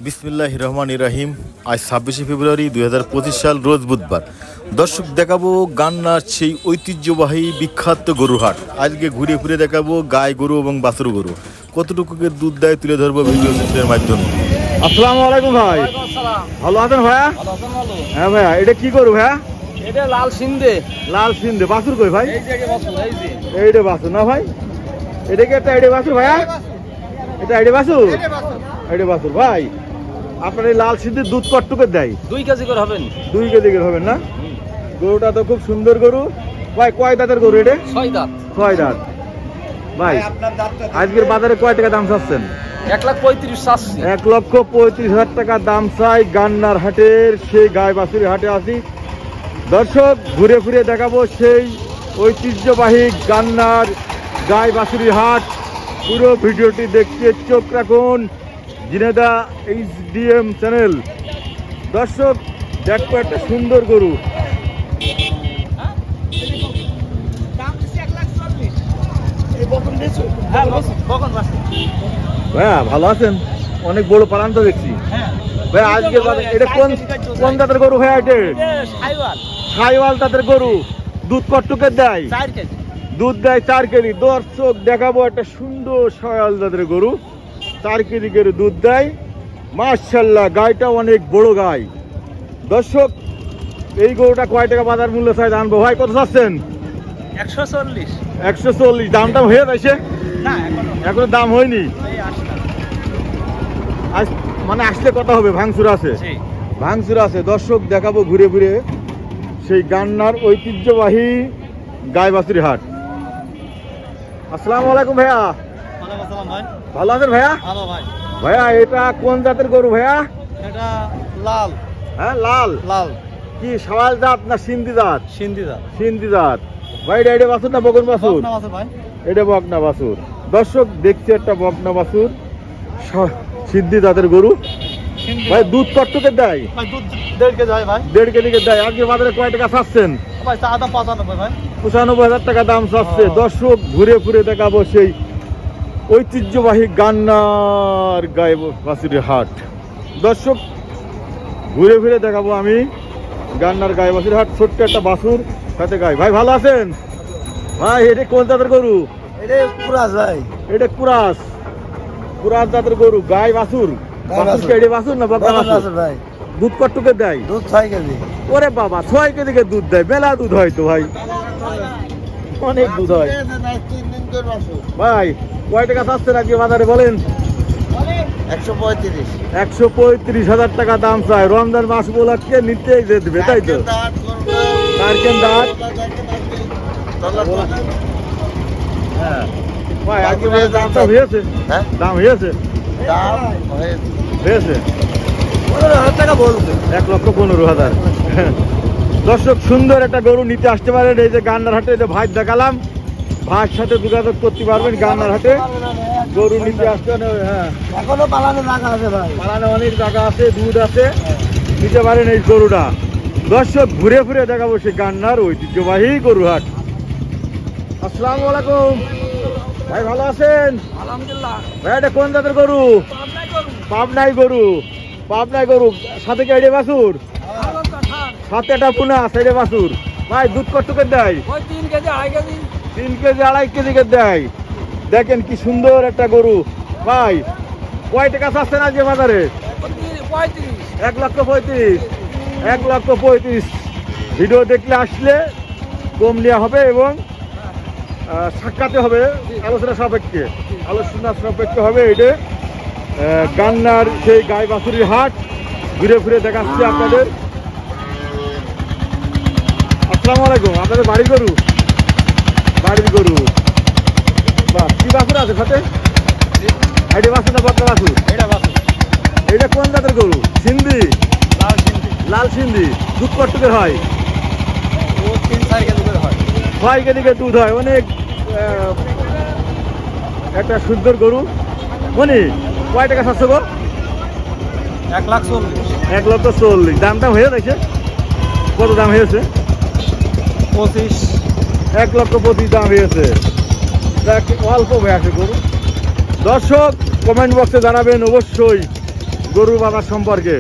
বিসমিল্লাহির রহমানির রহিম। আজ 26শে ফেব্রুয়ারি 2025 সাল, রোজ বুধবার। দর্শক দেখাবো গান্নার সেই ঐতিহ্যবাহী বিখ্যাত গরুর হাট। আজকে ঘুরে ফিরে দেখাবো গাই গরু এবং বাছুর গরু কতটুকু দুধ দেয় তুলে ধরবো ভিডিও চিত্রের মাধ্যমে। আসসালামু আলাইকুম ভাই। ভালো আছেন ভাইয়া? হ্যাঁ ভাইয়া, এটা কি গরু ভাইয়া? এটা লাল সিন্ধে। লাল সিন্ধে বাছুর কই ভাই? এই যে বাছুর, এই যে এইটা বাছুর না ভাই? এটা কি একটা আইডে বাছুর ভাইয়া? এটা আইডে বাছুর? আইডে বাছুর ভাই। আপনার এই লাল সিন্ধে দুধ কতটুকু দেয়? 2 কেজি করে হবেন। 2 কেজি করে হবেন না? গরুটা তো খুব সুন্দর গরু ভাই। কয় দাঁতের গরু এটা? 6 দাঁত। 6 দাঁত ভাই। আজকের বাজারে কয় টাকা দাম চাচ্ছেন? 1,35,000 চাচ্ছি। 1,35,000 টাকা দাম চাই। গান্নার হাটের সেই গাই বাছুরি হাটে আছি দর্শক। ঘুরে ফিরে দেখাবো সেই ঐতিহ্যবাহী গান্নার গাই বাছুরি হাট। পুরো ভিডিওটি দেখতে চোখ রাখুন জিনেদা HDM চ্যানেল। দর্শক দেখো একটা সুন্দর গরু। ভাইয়া ভালো আছেন? অনেক বড় পালান তো দেখছি ভাই। আজকে এটা কোন জাতের গরু ভাইয়া? এটা সাইওয়াল জাতের গরু। দুধ কতটুকু দেয়? 4 কেজি দুধ দেয় 4 কেজি। দর্শক দেখাবো একটা সুন্দর সাইওয়াল জাতের গরু, 4 কেজি করে দুধ দেয়। মাশাআল্লাহ, গাইটা অনেক বড় গাই। দর্শক এই গরুটা কয় টাকা বাজার মূল্য চাই জানবো ভাই? কত চাচ্ছেন? 140। 140। দামটা হয়ে যাচ্ছে না, এখনো দাম হয়নি। এই 80 আজ মানে আসলে কথা হবে। ভাঙচুর আছে, জি ভাঙচুর আছে। দর্শক দেখাবো ঘুরে ঘুরে সেই গান্নার ঐতিহ্যবাহী গাই বাছুরি হাট। আসসালামু আলাইকুম ভাইয়া। ওয়ালাইকুম আসসালাম ভাই। ভালো আছেন ভাইয়া? ভালো ভাই। ভাইয়া এটা কোন জাতের গরু ভাইয়া? এটা লাল। হ্যাঁ লাল। লাল কি সাওয়াল জাত না সিন্ধি জাত? সিন্ধি দাঁত। সিন্ধি জাত ভাই। এটা বাছুর না বকন বাছুর? বকনা বাছুর ভাই। এটা বকনা বাছুর। দর্শক দেখছি একটা বকনা বাছুর, সিন্ধি জাতের গরু ভাই। দুধ কতটুকু দেয়? ভাই দুধ 1.5 কেজি হয় ভাই। 1.5 কেজি দেয়। আজকে বাজারে কয় টাকা চাচ্ছেন? ভাই চা দাম 95 ভাই। 95,000 টাকা দাম চাচ্ছে। দর্শক ঘুরে ঘুরে দেখাবো সেই ঐতিহ্যবাহী গান্নার গাই বাছুরি হাট। দর্শক ঘুরে ফিরে দেখাবো আমি গান্নার গাই বাছুরি হাট। ছোট্ট একটা বাছুর সাথে গাই। ভাই ভালো আছেন ভাই? এটা কোন জাতের গরু? এটা কুরাস ভাই। এটা কুরাস। কুরাস জাতের গরু গাই বাছুর। বাছুর কে? এটা বাছুর না বকনা বাছুর ভাই। দুধ কতটুকু দেয়? দুধ 6 কেজি। ওরে বাবা, 6 কেজি করে দুধ দেয়। মেলা দুধ হয় তো ভাই, অনেক দুধ হয় ভাই। কয় টাকা চাচ্ছেন আজকে বাজারে বলেন? 135। 135,000 টাকা দাম চাই। রমজান মাস উপলক্ষে নিতে দেবে তাই তো? কারকেন দাঁত। হ্যাঁ ভাই, আজকে দামটা হয়েছে? দাম হয়েছে? হয়েছে 15,000 টাকা বলছে। 1,15,000। দর্শক সুন্দর একটা গরু নিতে আসতে পারেন এই যে গান্নার হাটে। যে ভাই দেখালাম, ভাইয়ের সাথে যোগাযোগ করতে পারবেন গান্নার হাটে গরু নিতে আসতে। হ্যাঁ এখনো পালানো জায়গা আছে ভাই। পালানো অনেক জায়গা আছে, দুধ আছে, নিতে পারেন এই গরুটা। দর্শক ঘুরে ফিরে দেখাবো সেই গান্নার ঐতিহ্যবাহী গরু হাট। আসসালামু আলাইকুম ভাই, ভালো আছেন? আলহামদুলিল্লাহ ভাই এটা কোন জাতের গরু? পাবনাই গরু। পাবনাই গরু সাথে কি আইডে বাছুর? সাথে একটা পুনা সাইডে বাছুর। ভাই দুধ কতটুকু দেয়? 3 কেজি 2.5 কেজি। 3 কেজি 2.5 কেজি করে দেয়। দেখেন কি সুন্দর একটা গরু ভাই। কয় টাকা চাচ্ছেন আজকে বাজারে? 35। 1,35,000। 1,35,000। ভিডিও দেখলে আসলে কম নেওয়া হবে এবং সাক্ষাতে হবে, আলোচনা সাপেক্ষে। আলোচনা সাপেক্ষে হবে। এটা গান্নার সেই গাই বাছুরির হাট ঘুরে ফিরে দেখাচ্ছি আপনাদের। আসসালামু আলাইকুম। আপনাদের বাড়ির গরু? বাড়ির গরু। বাহ, কি বাছুর আছে সাথে? এটা বাছুর না বকনা বাছুর? এটা বাছুর। এটা কোন জাতের গরু? সিন্ধি। লাল সিন্ধি। লাল সিন্ধি। দুধ কতটুকু হয়? ও 3-4 কেজি করে হয়। 6 কেজি করে দুধ হয়। অনেক একটা সুন্দর গরু। মনি কয় টাকা চাচ্ছে গো? 1,40,000। 1,40,000। দামটা হয়ে গেছে? কত দাম হয়েছে? 25। 1,25,000 দাম হয়েছে। অল্প হয়ে আছে গরু। দর্শক কমেন্ট বক্সে জানাবেন অবশ্যই গরু বাজার সম্পর্কে।